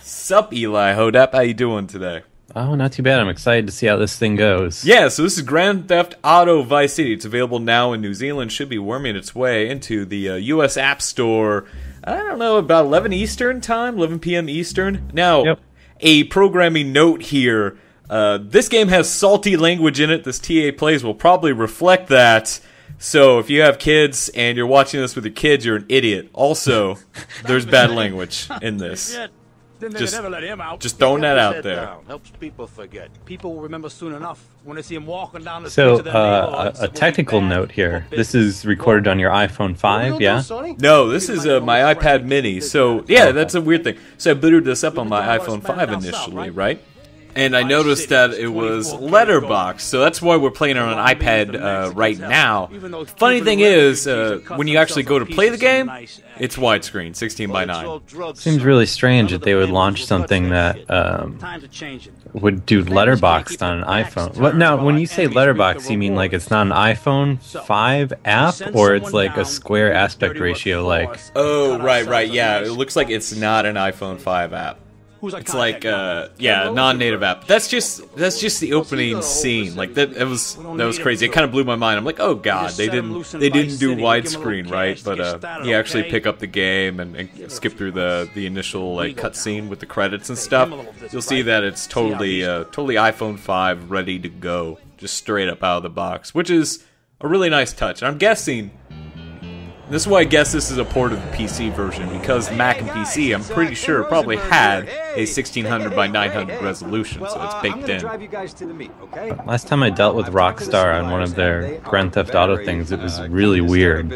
Sup, Eli Hodap? How you doing today? Oh, not too bad. I'm excited to see how this thing goes. Yeah, so this is Grand Theft Auto Vice City. It's available now in New Zealand. Should be worming its way into the U.S. App Store, I don't know, about 11 Eastern time, 11 p.m. Eastern. Now, a programming note here. This game has salty language in it. This TA plays will probably reflect that. So if you have kids and you're watching this with your kids, you're an idiot. Also, there's bad language in this. Just throwing that out there. Helps people forget. People will remember soon enough when they see him walking down the So, streets of their neighborhood. a technical note here. This is recorded on your iPhone 5, yeah? No, this is my iPad mini. So, yeah, that's a weird thing. So I booted this up on my iPhone 5 initially, right? And I noticed that it was letterbox, so that's why we're playing on an iPad right now. Funny thing is, when you actually go to play the game, it's widescreen, 16 by 9. Seems really strange that they would launch something that would do letterboxed on an iPhone. What, now, when you say letterbox, you mean like it's not an iPhone 5 app, or it's like a square aspect ratio like... Oh, right, yeah, it looks like it's not an iPhone 5 app. It's like, yeah, a non-native app. That's just the opening scene. Like that was crazy. It kind of blew my mind. I'm like, oh god, they didn't do widescreen, right? But you actually pick up the game and skip through the initial like cutscene with the credits and stuff. You'll see that it's totally iPhone 5 ready to go, just straight up out of the box, which is a really nice touch. I'm guessing. This is why I guess this is a port of the PC version, because Mac and PC, I'm pretty sure, probably had a 1600 by 900 resolution, so it's baked in. Last time I dealt with Rockstar on one of their Grand Theft Auto things, it was really weird.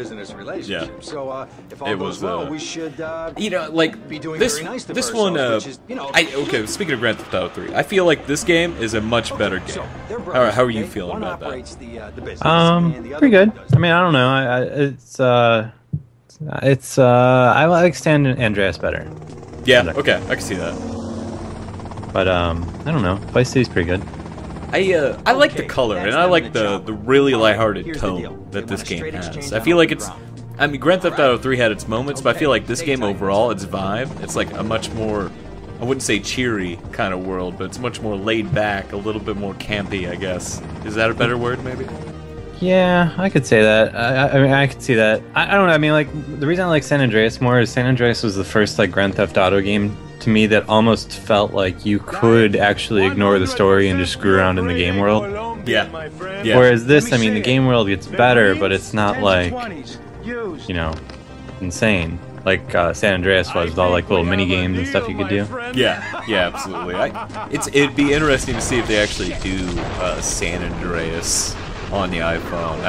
Yeah. It was, you know, like, this one, okay, speaking of Grand Theft Auto 3, I feel like this game is a much better game. How are you feeling about that? Pretty good. I mean, I don't know, I like San Andreas better. Yeah, okay, I can see that. But, I don't know, Vice City's pretty good. I like the color, and I like the really lighthearted tone that this game has. I feel like it's... I mean, Grand Theft Auto 3 had its moments, but I feel like this game overall, its vibe, it's like a much more, I wouldn't say cheery kind of world, but it's much more laid back, a little bit more campy, I guess. Is that a better word, maybe? Yeah, I could say that. I mean, I could see that. I don't know, I mean, like, the reason I like San Andreas more is San Andreas was the first, like, Grand Theft Auto game to me that almost felt like you could actually ignore the story and just screw around in the game world. Yeah. Whereas this, I mean, the game world gets better, but it's not like, you know, insane like San Andreas was, with all like little mini games and stuff you could do. Yeah, absolutely. It'd be interesting to see if they actually do San Andreas on the iPhone.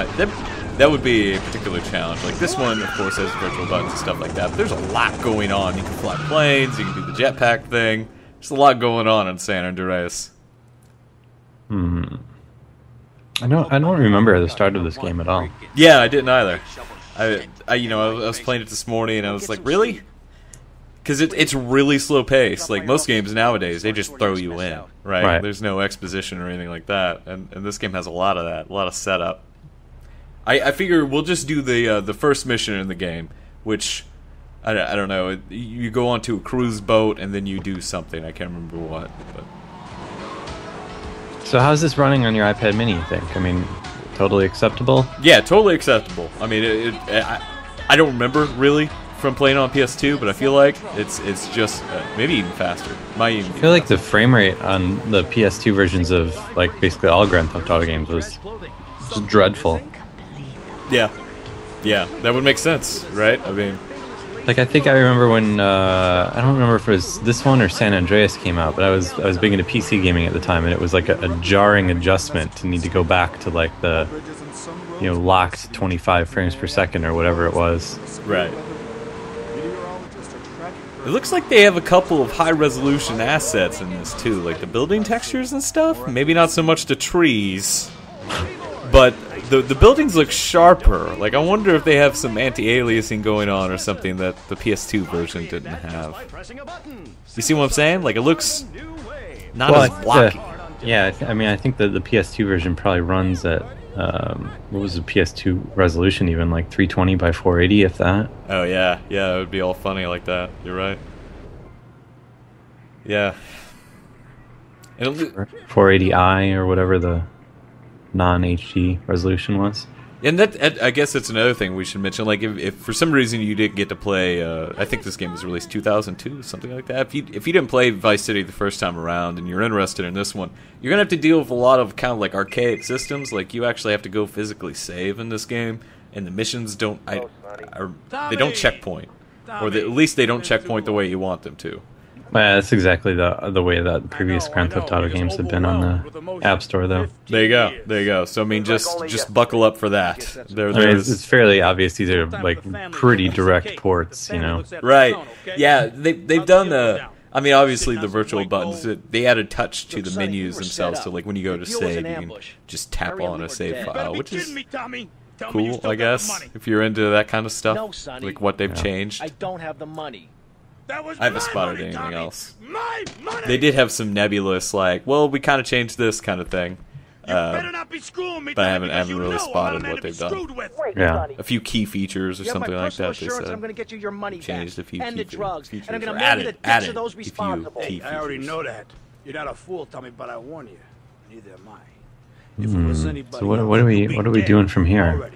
That would be a particular challenge. Like this one, of course, has virtual buttons and stuff like that. But there's a lot going on. You can fly planes. You can do the jetpack thing. There's a lot going on in San Andreas. I don't remember the start of this game at all. Yeah, I didn't either. I was playing it this morning and I was like, really? Because it's really slow paced. Like most games nowadays, they just throw you in, right? There's no exposition or anything like that, and this game has a lot of that, a lot of setup. I figure we'll just do the first mission in the game, which I don't know. You go onto a cruise boat and then you do something. I can't remember what. But. So how's this running on your iPad Mini, you think? I mean, totally acceptable? Yeah, totally acceptable. I mean, I don't remember really from playing on PS2, but I feel like it's just maybe even faster. I feel like the frame rate on the PS2 versions of like basically all Grand Theft Auto games was just dreadful. Yeah, that would make sense, right? I mean, like I think I remember when I don't remember if it was this one or San Andreas came out, but I was big into PC gaming at the time, and it was like a jarring adjustment to need to go back to like the locked 25 frames per second or whatever it was. Right. It looks like they have a couple of high-resolution assets in this, too, like the building textures and stuff. Maybe not so much the trees, but the buildings look sharper. Like, I wonder if they have some anti-aliasing going on or something that the PS2 version didn't have. You see what I'm saying? Like, it looks not as blocky. I mean, I think that the PS2 version probably runs at, what was the PS2 resolution even, like 320 by 480, if that? Oh, yeah, it would be all funny like that. You're right. Yeah. 480i or whatever the non-HD resolution was. And that, I guess that's another thing we should mention. Like, if for some reason you didn't get to play, I think this game was released 2002, something like that. If you didn't play Vice City the first time around and you're interested in this one, you're gonna have to deal with a lot of kind of like archaic systems. Like, you actually have to go physically save in this game, and the missions don't, they don't checkpoint, or at least they don't checkpoint the way you want them to. Yeah, that's exactly the way that previous Grand Theft Auto games have been on the App Store, though. There you go, there you go. So I mean, just buckle up for that. It's fairly obvious these are like pretty direct ports, you know. Right? Yeah, they've done the. I mean, obviously the virtual buttons. They added touch to the menus themselves. So like when you go to save, you can just tap on a save file, which is cool, I guess, if you're into that kind of stuff, like what they've changed. I don't have the money. I haven't spotted anything else. They did have some nebulous, like, well, we kind of changed this kind of thing. But I haven't really spotted what they've done. Yeah. A few key features or something like that, they said. I'm gonna get you your money Changed a few and the drugs, features. and I'm gonna Or mail you the added picture of those a few responsible. key I already features. know that. You're not a fool, Tommy, but I warn you. Neither am I. So what are we doing from here?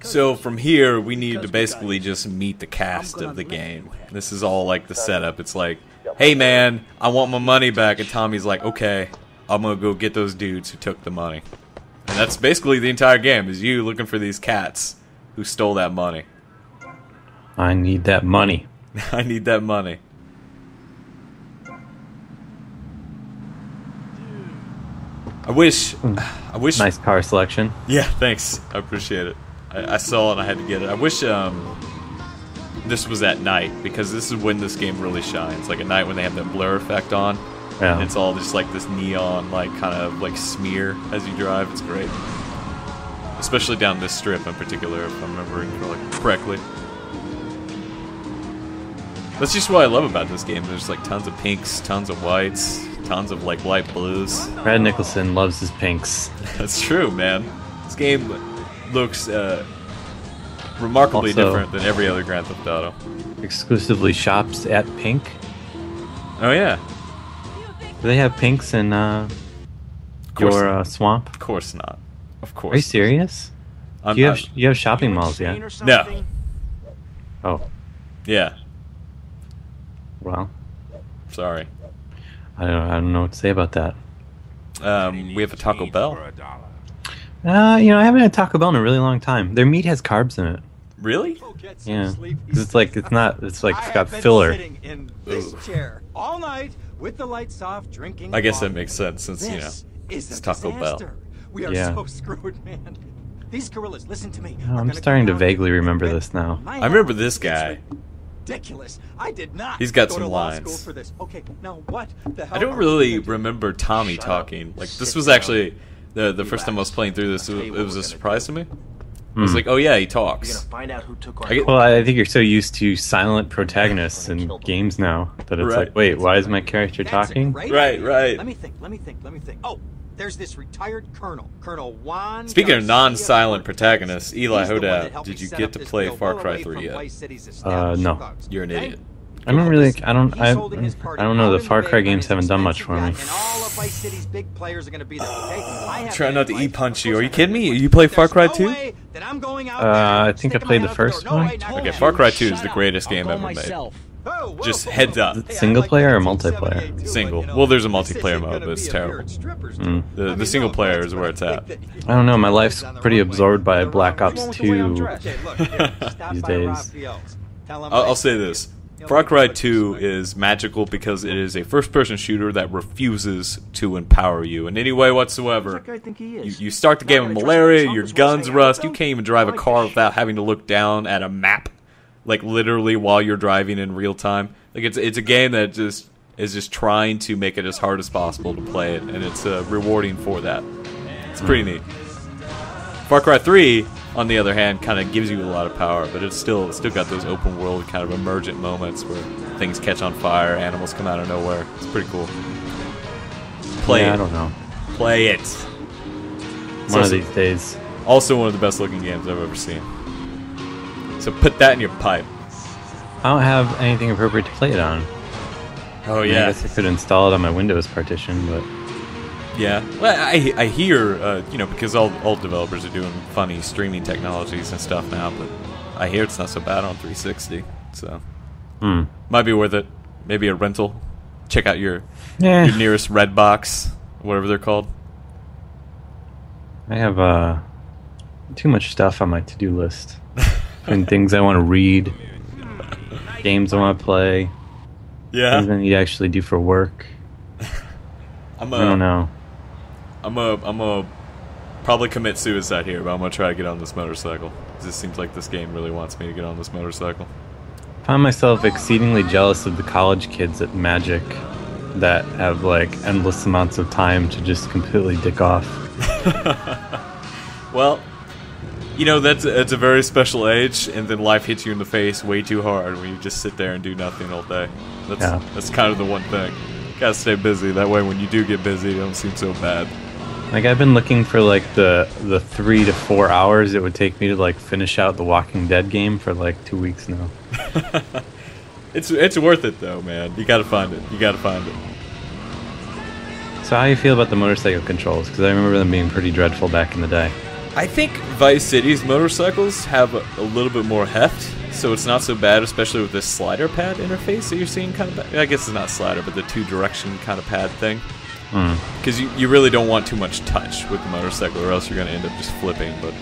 So from here, we need to basically just meet the cast of the game. This is all like the setup. It's like, hey man, I want my money back, and Tommy's like, okay, I'm gonna go get those dudes who took the money. And that's basically the entire game, is you looking for these cats who stole that money. I need that money. I need that money. I wish. Nice car selection. Yeah, thanks. I appreciate it. I saw it and I had to get it. I wish this was at night, because this is when this game really shines. Like at night when they have that blur effect on. Yeah. And it's all just like this neon, like kind of like smear as you drive. It's great. Especially down this strip in particular, if I'm remembering correctly. That's just what I love about this game. There's like tons of pinks, tons of whites, tons of like light blues. Brad Nicholson loves his pinks. That's true, man. This game looks remarkably different than every other Grand Theft Auto. Exclusively shops at Pink. Oh yeah. Do they have pinks in your swamp? Of course not. Of course. Are you serious? You have shopping malls, yeah? No. Oh. Yeah. Well. Sorry. I don't know what to say about that. We have a Taco Bell. I haven't had Taco Bell in a really long time. Their meat has carbs in it. Really? Yeah. 'Cause it's got filler. Sitting in this chair all night with the lights off, drinking. I guess that makes sense since, it's Taco Bell. We are Yeah. so screwed, man. These gorillas, listen to me. Oh, I'm starting to vaguely remember this now. I remember this guy. Ridiculous. I did not. He's got go some to law lines. school for this. Okay, now what the hell I don't are really we gonna do? remember Tommy talking. Like, this was actually the first time I was playing through this. It was a surprise to me. I was like, oh yeah, he talks. Find out who took our Well, I think you're so used to silent protagonists in games now that it's Right. like, wait, why is my character That's talking? a great Right, idea. right. Let me think. Oh, there's this retired colonel, Colonel Juan. Speaking of Garcia non-silent Burton. protagonists, Eli He's the one that Hodap, helped did me you set get up to this play bill Far well Cry away 3 from yet? Vice City's established No. thugs. You're an Okay? idiot. I don't really. I don't He's holding his party don't know. out The in Far Bay Cry with games his haven't done much expensive for me. yacht, and all of Vice City's big players are going to be there. Okay? I have Try not to that e-punch right. you. Are you kidding me? You play Far Cry There's 2? no way that I'm going out there I and think I sticking played my the head out first the door. one. No way, no Okay, way. Far Cry 2 is Shut the up. greatest game Go ever made. myself. Whoa, whoa, Just whoa, heads whoa. up. Hey, I Single like player or 1978 multiplayer? too, Single. but, Well, there's a this multiplayer isn't mode, gonna but it's be a beer terrible. and strippers, Mm. dude. The I mean, single no player offense, is where it's but I at. think that- I don't know. My life's pretty absorbed by They're Black wrong. Ops What's wrong with the way I'm 2 dressed? Hey, look, here, stop these by days. Raphael's. Tell him I'll I say sent this. you. Far Cry 2 is magical because it is a first-person shooter that refuses to empower you in any way whatsoever. I think he is. You start the game with malaria, your guns rust, you can't even drive a car without having to look down at a map, like literally while you're driving in real time. Like it's a game that just is just trying to make it as hard as possible to play it, and it's rewarding for that. It's pretty neat. Far Cry 3, on the other hand, kind of gives you a lot of power, but it's still got those open world kind of emergent moments where things catch on fire, animals come out of nowhere. It's pretty cool. Play it. I don't know. Play it. One of these days. Also one of the best looking games I've ever seen. So put that in your pipe. I don't have anything appropriate to play it on. Oh I yeah. guess I could install it on my Windows partition, but Yeah. Well, I hear because all developers are doing funny streaming technologies and stuff now, but I hear it's not so bad on 360. So might be worth it. Maybe a rental. Check out your nearest Redbox, whatever they're called. I have too much stuff on my to-do list. And things I want to read, games I want to play, things I need to actually do for work. I don't know. I'm a probably commit suicide here, but I'm gonna try to get on this motorcycle. It just seems like this game really wants me to get on this motorcycle. I find myself exceedingly jealous of the college kids at Magic that have like endless amounts of time to just completely dick off. Well, it's a very special age, and then life hits you in the face way too hard when you just sit there and do nothing all day. That's kind of the one thing. Gotta stay busy. That way, when you do get busy, it don't seem so bad. Like I've been looking for like the 3 to 4 hours it would take me to like finish out the Walking Dead game for like 2 weeks now. It's worth it though, man. You gotta find it. So how do you feel about the motorcycle controls? Because I remember them being pretty dreadful back in the day. I think Vice City's motorcycles have a little bit more heft, so it's not so bad, especially with this slider pad interface that you're seeing kind of. I guess it's not slider, but the two-direction kind of pad thing. Because you really don't want too much touch with the motorcycle, or else you're going to end up just flipping. But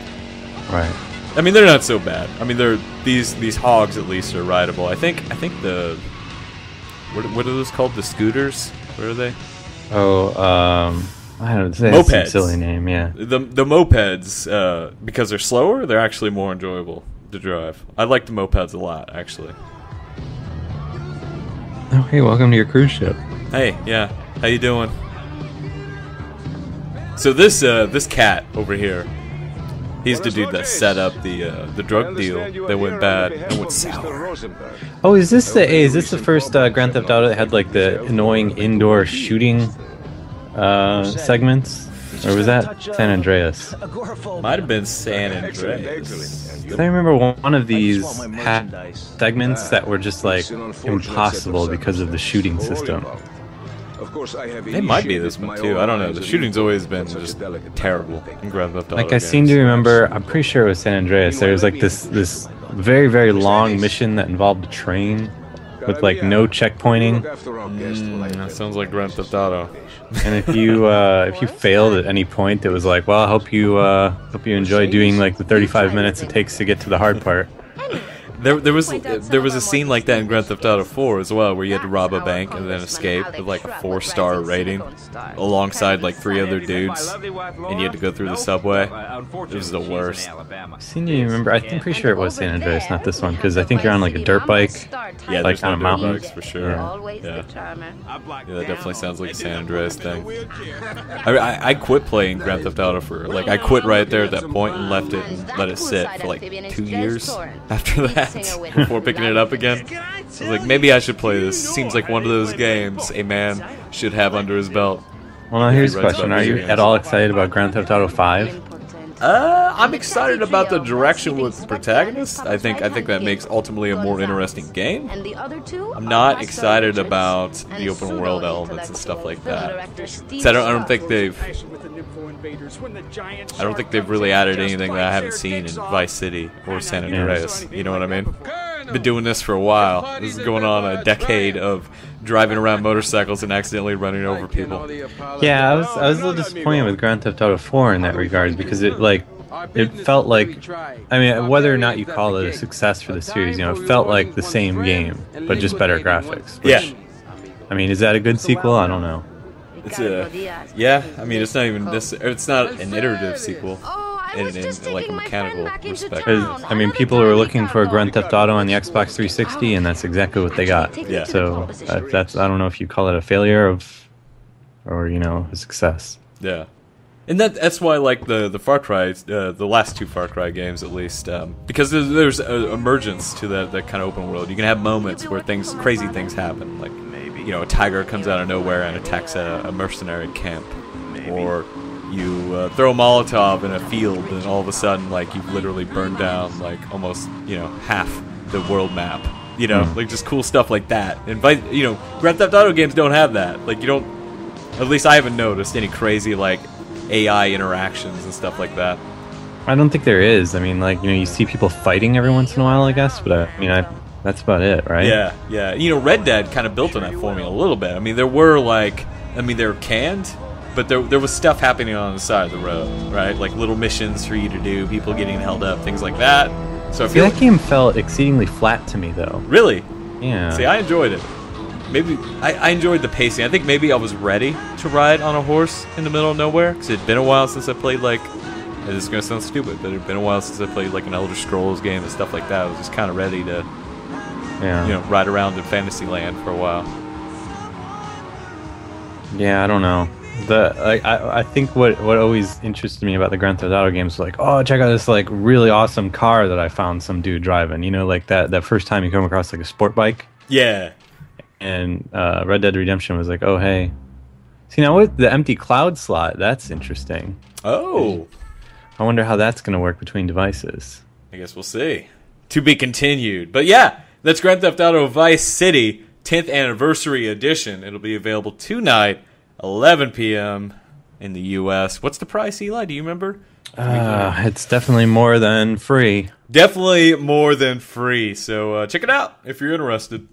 right. I mean, they're not so bad. I mean, these hogs at least are rideable. I think the what are those called? The scooters? What are they? Oh, I don't know. Mopeds. That's a silly name, yeah. The mopeds, because they're slower, they're actually more enjoyable to drive. I like the mopeds a lot, actually. Oh, hey, welcome to your cruise ship. Hey, yeah, how you doing? So this cat over here, he's the dude that set up the drug deal that went bad and went sour. Oh, is this the first Grand Theft Auto that had like the annoying indoor shooting segments, or was that San Andreas? Might have been San Andreas. I remember one of these had segments that were just like impossible because of the shooting system. It might be this one too. I don't know. The shooting's always been just terrible in Grand Theft Auto. Like I seem to remember, I'm pretty sure it was San Andreas. There was like this very, very long mission that involved a train with like no checkpointing. That sounds like Grand Theft Auto. And if you failed at any point, it was like, well, I hope you enjoy doing like the 35 minutes it takes to get to the hard part. There was a scene like that in Grand Theft Auto 4 as well, where you had to rob a bank and then escape with like a 4-star rating, alongside like 3 other dudes, and you had to go through the subway. It was the worst. Seem to remember. I'm pretty sure it was San Andreas, not this one, because I think you're on like a dirt bike, Yeah, like on a mountain. bikes for sure. Yeah, that definitely sounds like a San Andreas thing. I quit playing Grand Theft Auto I quit right there at that point and left it and let it sit for like 2 years after that. Before picking it up again. I was like, maybe I should play this. Seems like one of those games a man should have under his belt. Well, now here's the question. Are you at all excited about Grand Theft Auto 5? I'm excited about the direction with the protagonist. I think that makes ultimately a more interesting game. I'm not excited about the open world elements and stuff like that. So I don't think they've really added anything that I haven't seen in Vice City or San Andreas. You know what I mean? Been doing this for a while. This is going on a decade of driving around motorcycles and accidentally running over people. Yeah, I was a little disappointed with Grand Theft Auto 4 in that regard, because it felt like, I mean, whether or not you call it a success for the series, it felt like the same game, but just better graphics. Which, I mean, is that a good sequel? I don't know. It's I mean, it's not even this. It's not an iterative sequel in like a mechanical respect. I mean, people were looking for a Grand Theft Auto on the Xbox 360, and that's exactly what they got. Yeah. So that's I don't know if you call it a failure or a success. Yeah. And that's why I like the Far Cry, the last 2 Far Cry games at least, because there's emergence to that kind of open world. You can have moments where crazy things happen, like a tiger comes out of nowhere and attacks a mercenary camp, or you throw a Molotov in a field and all of a sudden like you've literally burned down like almost half the world map You know, like just cool stuff like that. And Grand Theft Auto games don't have that. Like you don't. At least I haven't noticed any crazy like AI interactions and stuff like that. I don't think there is. I mean, like, you see people fighting every once in a while, I guess, but that's about it, right? Yeah, yeah. Red Dead kind of built on that formula a little bit. I mean, there were they were canned, but there was stuff happening on the side of the road, right? Like little missions for you to do, people getting held up, things like that. So I feel that game felt exceedingly flat to me, though. Really? Yeah. See, I enjoyed it. Maybe I enjoyed the pacing. I think maybe I was ready to ride on a horse in the middle of nowhere because it'd been a while since I played this is gonna sound stupid, but it'd been a while since I played like an Elder Scrolls game and stuff like that. I was just kind of ready to, ride around in Fantasyland for a while. Yeah, I don't know. I think what always interested me about the Grand Theft Auto games was like, oh, check out this like really awesome car that I found some dude driving. Like that first time you come across like a sport bike. Yeah. And Red Dead Redemption was like, oh hey, see now with the empty cloud slot, that's interesting. Oh. I wonder how that's going to work between devices. I guess we'll see. To be continued. But yeah, that's Grand Theft Auto Vice City 10th Anniversary Edition. It'll be available tonight, 11 p.m. in the U.S. What's the price, Eli? Do you remember? It's definitely more than free. Definitely more than free. So check it out if you're interested.